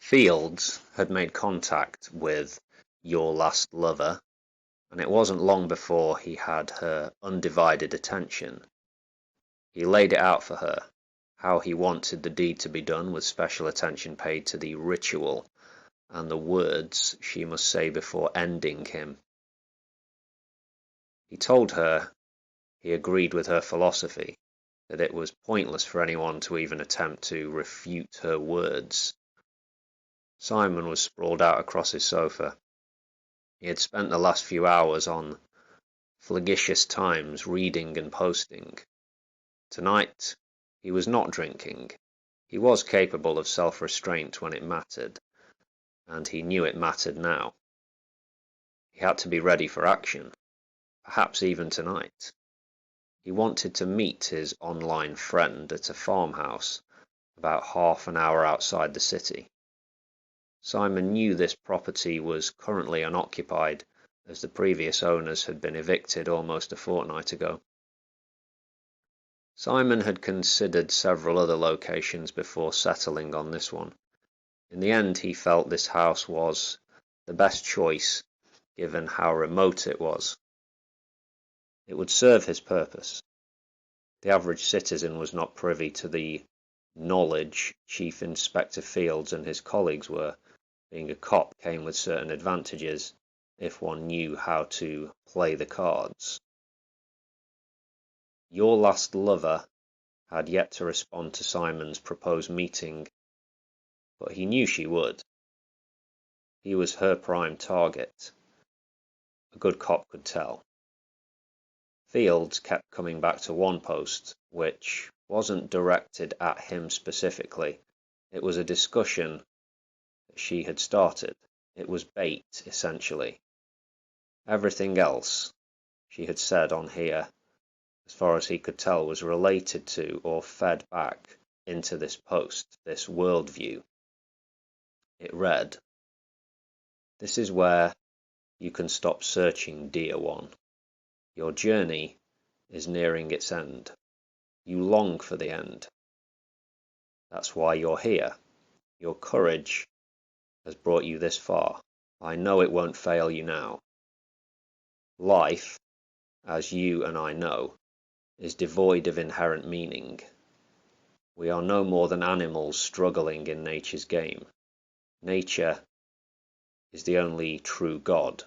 Fields had made contact with your last lover, and it wasn't long before he had her undivided attention. He laid it out for her, how he wanted the deed to be done, with special attention paid to the ritual and the words she must say before ending him. He told her he agreed with her philosophy, that it was pointless for anyone to even attempt to refute her words. Simon was sprawled out across his sofa. He had spent the last few hours on flagitious times reading and posting. Tonight he was not drinking. He was capable of self-restraint when it mattered, and he knew it mattered now. He had to be ready for action, perhaps even tonight. He wanted to meet his online friend at a farmhouse about half an hour outside the city. Simon knew this property was currently unoccupied, as the previous owners had been evicted almost a fortnight ago. Simon had considered several other locations before settling on this one. In the end, he felt this house was the best choice, given how remote it was. It would serve his purpose. The average citizen was not privy to the knowledge Chief Inspector Fields and his colleagues were. Being a cop came with certain advantages if one knew how to play the cards. Your last lover had yet to respond to Simon's proposed meeting, but he knew she would. He was her prime target. A good cop could tell. Fields kept coming back to one post, which wasn't directed at him specifically. It was a discussion that she had started. It was bait, essentially. Everything else she had said on here, as far as he could tell, was related to or fed back into this post, this worldview. It read, "This is where you can stop searching, dear one. Your journey is nearing its end. You long for the end. That's why you're here. Your courage has brought you this far. I know it won't fail you now. Life, as you and I know, is devoid of inherent meaning. We are no more than animals struggling in nature's game. Nature is the only true God.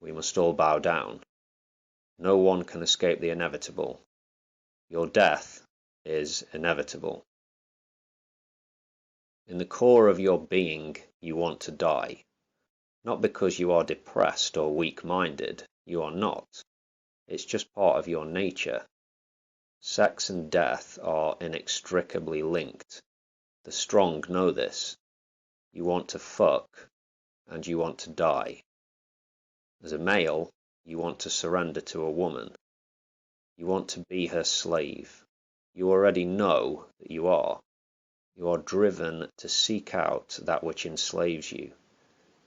We must all bow down. No one can escape the inevitable. Your death is inevitable. In the core of your being, you want to die. Not because you are depressed or weak-minded. You are not. It's just part of your nature. Sex and death are inextricably linked. The strong know this. You want to fuck, and you want to die. As a male, you want to surrender to a woman. You want to be her slave. You already know that you are. You are driven to seek out that which enslaves you.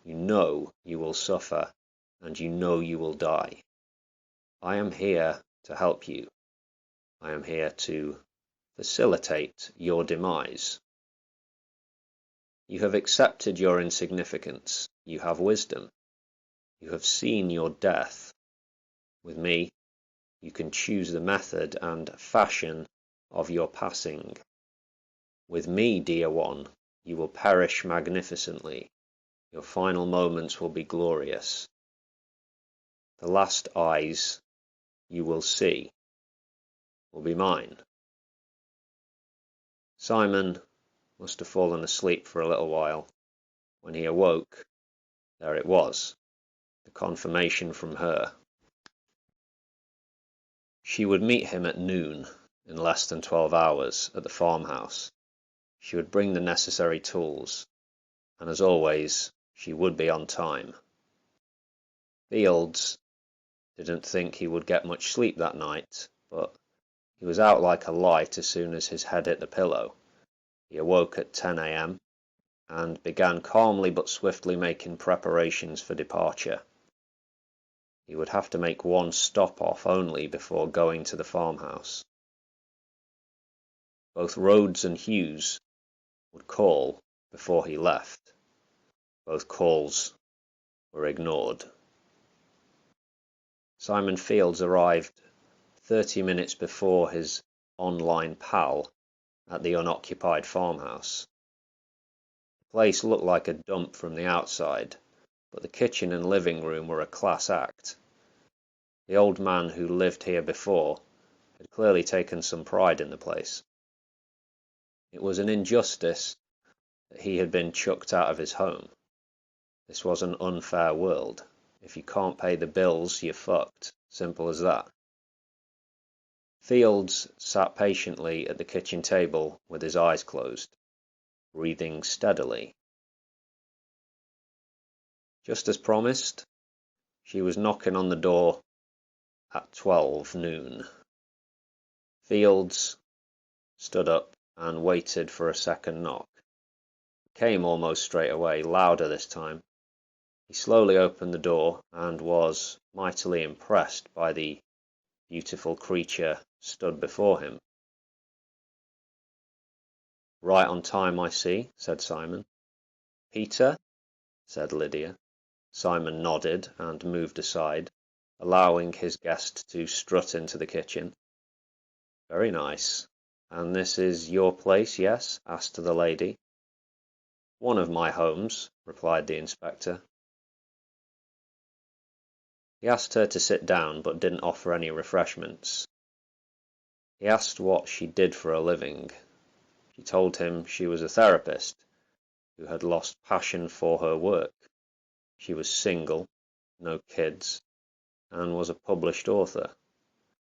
You know you will suffer, and you know you will die. I am here to help you. I am here to facilitate your demise. You have accepted your insignificance. You have wisdom. You have seen your death. With me, you can choose the method and fashion of your passing. With me, dear one, you will perish magnificently. Your final moments will be glorious. The last eyes you will see will be mine. Simon must have fallen asleep for a little while. When he awoke, there it was, the confirmation from her. She would meet him at noon, in less than 12 hours, at the farmhouse. She would bring the necessary tools, and as always, she would be on time. Fields didn't think he would get much sleep that night, but he was out like a light as soon as his head hit the pillow. He awoke at 10 a.m. and began calmly but swiftly making preparations for departure. He would have to make one stop-off only before going to the farmhouse. Both Rhodes and Hughes would call before he left. Both calls were ignored. Simon Fields arrived 30 minutes before his online pal at the unoccupied farmhouse. The place looked like a dump from the outside, but the kitchen and living room were a class act. The old man who lived here before had clearly taken some pride in the place. It was an injustice that he had been chucked out of his home. This was an unfair world. If you can't pay the bills, you're fucked. Simple as that. Fields sat patiently at the kitchen table with his eyes closed, breathing steadily. Just as promised, she was knocking on the door at 12 noon. Fields stood up and waited for a second knock. It came almost straight away, louder this time. He slowly opened the door and was mightily impressed by the beautiful creature stood before him. "Right on time, I see," said Simon. "Peter?" said Lydia. Simon nodded and moved aside, allowing his guest to strut into the kitchen. "Very nice. And this is your place, yes?" asked the lady. "One of my homes," replied the inspector. He asked her to sit down, but didn't offer any refreshments. He asked what she did for a living. She told him she was a therapist who had lost passion for her work. She was single, no kids, and was a published author.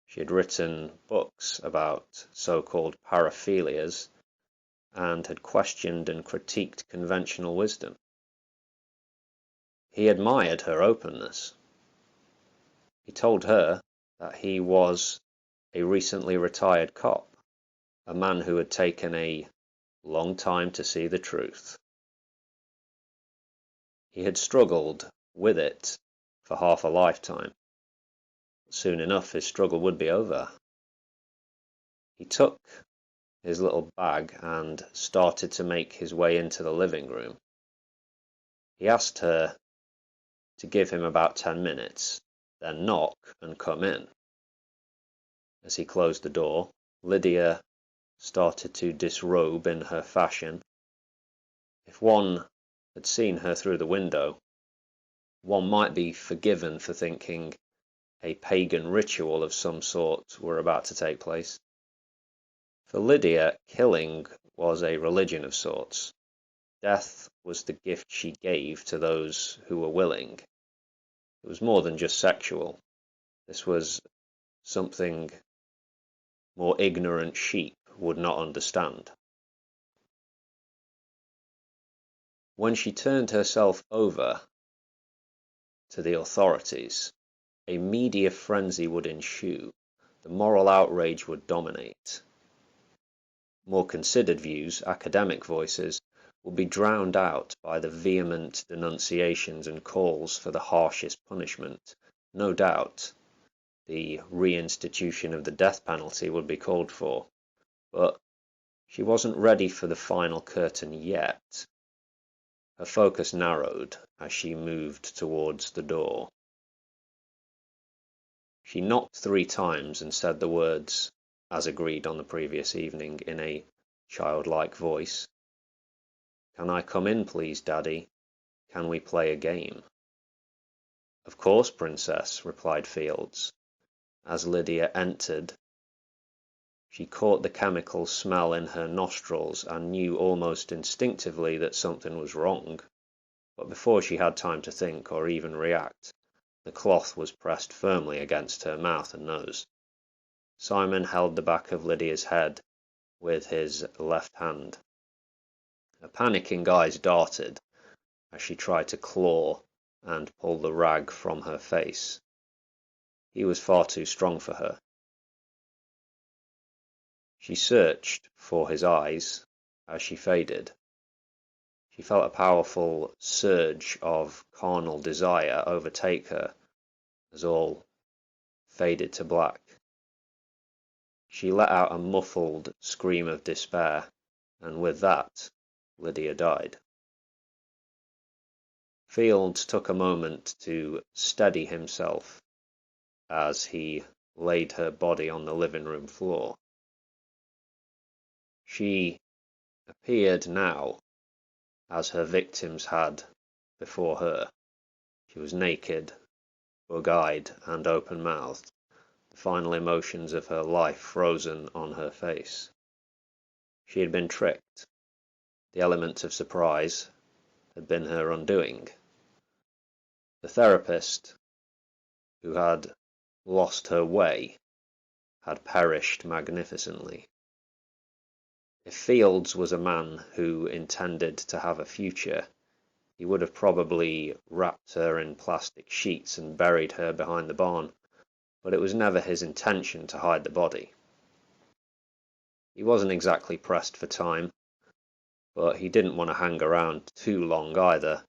She had written books about so-called paraphilias and had questioned and critiqued conventional wisdom. He admired her openness. He told her that he was a recently retired cop, a man who had taken a long time to see the truth. He had struggled with it for half a lifetime. Soon enough his struggle would be over. He took his little bag and started to make his way into the living room. He asked her to give him about 10 minutes, then knock and come in. As he closed the door, Lydia started to disrobe in her fashion. If one had seen her through the window, one might be forgiven for thinking a pagan ritual of some sort were about to take place. For Lydia, killing was a religion of sorts. Death was the gift she gave to those who were willing. It was more than just sexual. This was something more ignorant sheep would not understand. When she turned herself over to the authorities, a media frenzy would ensue. The moral outrage would dominate. More considered views, academic voices, would be drowned out by the vehement denunciations and calls for the harshest punishment. No doubt, the reinstitution of the death penalty would be called for, but she wasn't ready for the final curtain yet. Her focus narrowed as she moved towards the door. She knocked 3 times and said the words, as agreed on the previous evening, in a childlike voice. "Can I come in, please, Daddy? Can we play a game?" "Of course, Princess," replied Fields. As Lydia entered, she caught the chemical smell in her nostrils and knew almost instinctively that something was wrong. But before she had time to think or even react, the cloth was pressed firmly against her mouth and nose. Simon held the back of Lydia's head with his left hand. Her panicking eyes darted as she tried to claw and pull the rag from her face. He was far too strong for her. She searched for his eyes as she faded. She felt a powerful surge of carnal desire overtake her as all faded to black. She let out a muffled scream of despair, and with that, Lydia died. Fields took a moment to steady himself as he laid her body on the living room floor. She appeared now as her victims had before her. She was naked, bug-eyed, and open-mouthed, the final emotions of her life frozen on her face. She had been tricked. The element of surprise had been her undoing. The therapist, who had lost her way, had perished magnificently. If Fields was a man who intended to have a future, he would have probably wrapped her in plastic sheets and buried her behind the barn, but it was never his intention to hide the body. He wasn't exactly pressed for time, but he didn't want to hang around too long either,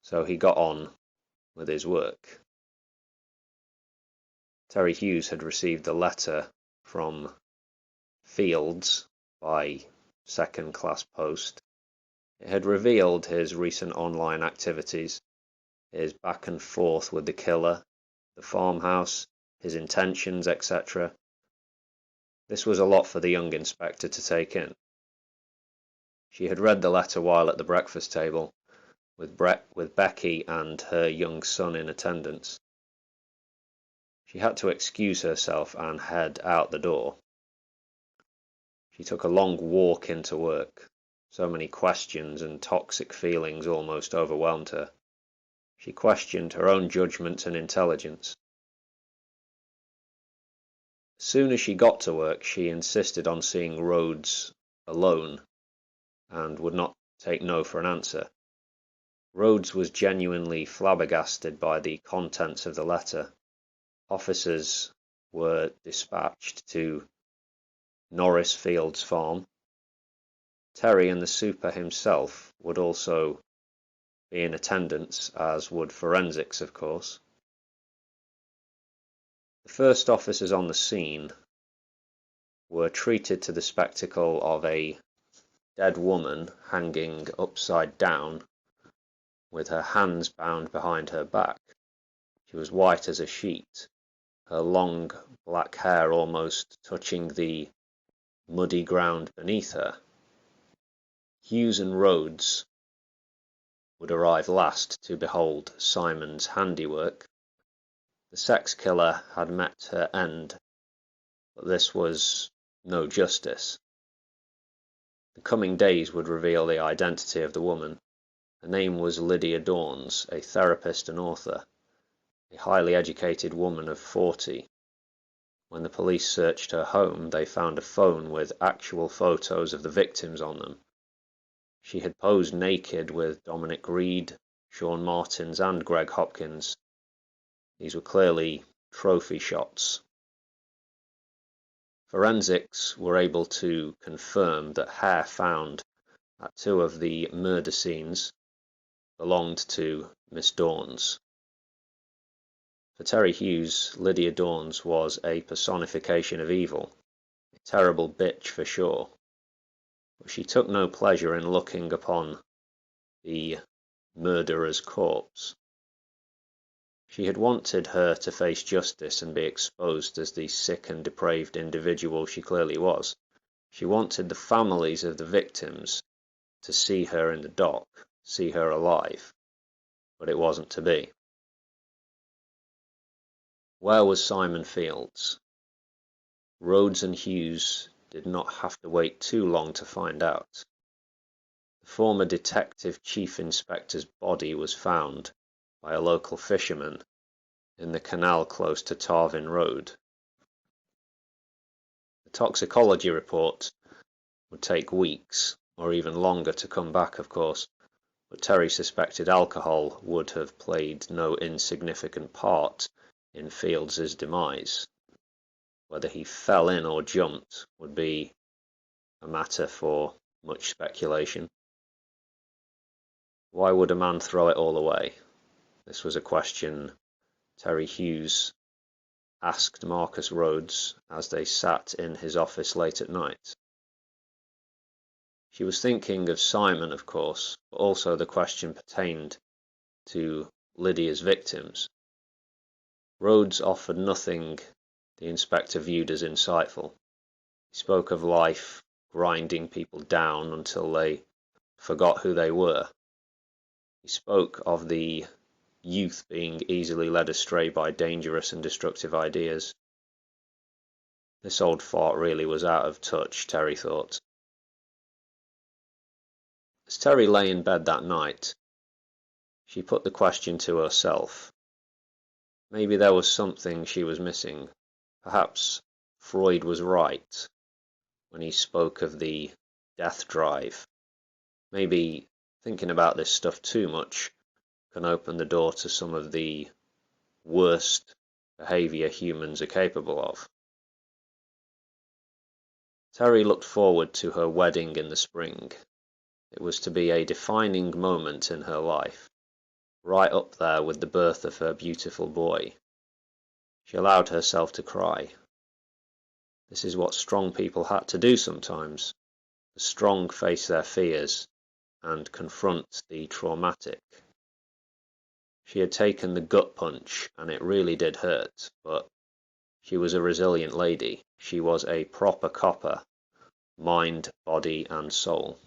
so he got on with his work. Terry Hughes had received a letter from Fields by second-class post. It had revealed his recent online activities, his back and forth with the killer, the farmhouse, his intentions, etc. This was a lot for the young inspector to take in. She had read the letter while at the breakfast table, with Becky and her young son in attendance. She had to excuse herself and head out the door. She took a long walk into work. So many questions and toxic feelings almost overwhelmed her. She questioned her own judgment and intelligence. As soon as she got to work, she insisted on seeing Rhodes alone and would not take no for an answer. Rhodes was genuinely flabbergasted by the contents of the letter. Officers were dispatched to Norris Fields Farm. Terry and the super himself would also be in attendance, as would forensics, of course. The first officers on the scene were treated to the spectacle of a dead woman hanging upside down with her hands bound behind her back. She was white as a sheet, her long black hair almost touching the muddy ground beneath her. Hughes and Rhodes would arrive last to behold Simon's handiwork. The sex killer had met her end, but this was no justice. The coming days would reveal the identity of the woman. Her name was Lydia Dawns, a therapist and author, a highly educated woman of 40. When the police searched her home, they found a phone with actual photos of the victims on them. She had posed naked with Dominic Reed, Sean Martins, and Greg Hopkins. These were clearly trophy shots. Forensics were able to confirm that hair found at two of the murder scenes belonged to Miss Dawns. For Terry Hughes, Lydia Dawns was a personification of evil, a terrible bitch for sure. But she took no pleasure in looking upon the murderer's corpse. She had wanted her to face justice and be exposed as the sick and depraved individual she clearly was. She wanted the families of the victims to see her in the dock, see her alive, but it wasn't to be. Where was Simon Fields? Rhodes and Hughes did not have to wait too long to find out. The former detective chief inspector's body was found by a local fisherman in the canal close to Tarvin Road. The toxicology report would take weeks, or even longer, to come back, of course, but Terry suspected alcohol would have played no insignificant part in Fields's demise. Whether he fell in or jumped would be a matter for much speculation. Why would a man throw it all away? This was a question Terry Hughes asked Marcus Rhodes as they sat in his office late at night. She was thinking of Simon, of course, but also the question pertained to Lydia's victims. Rhodes offered nothing the inspector viewed as insightful. He spoke of life grinding people down until they forgot who they were. He spoke of the youth being easily led astray by dangerous and destructive ideas. This old fart really was out of touch, Terry thought. As Terry lay in bed that night, she put the question to herself. Maybe there was something she was missing. Perhaps Freud was right when he spoke of the death drive. Maybe thinking about this stuff too much can open the door to some of the worst behaviour humans are capable of. Terry looked forward to her wedding in the spring. It was to be a defining moment in her life, right up there with the birth of her beautiful boy. She allowed herself to cry. This is what strong people had to do sometimes. The strong face their fears and confront the traumatic. She had taken the gut punch, and it really did hurt, but she was a resilient lady. She was a proper copper, mind, body, and soul.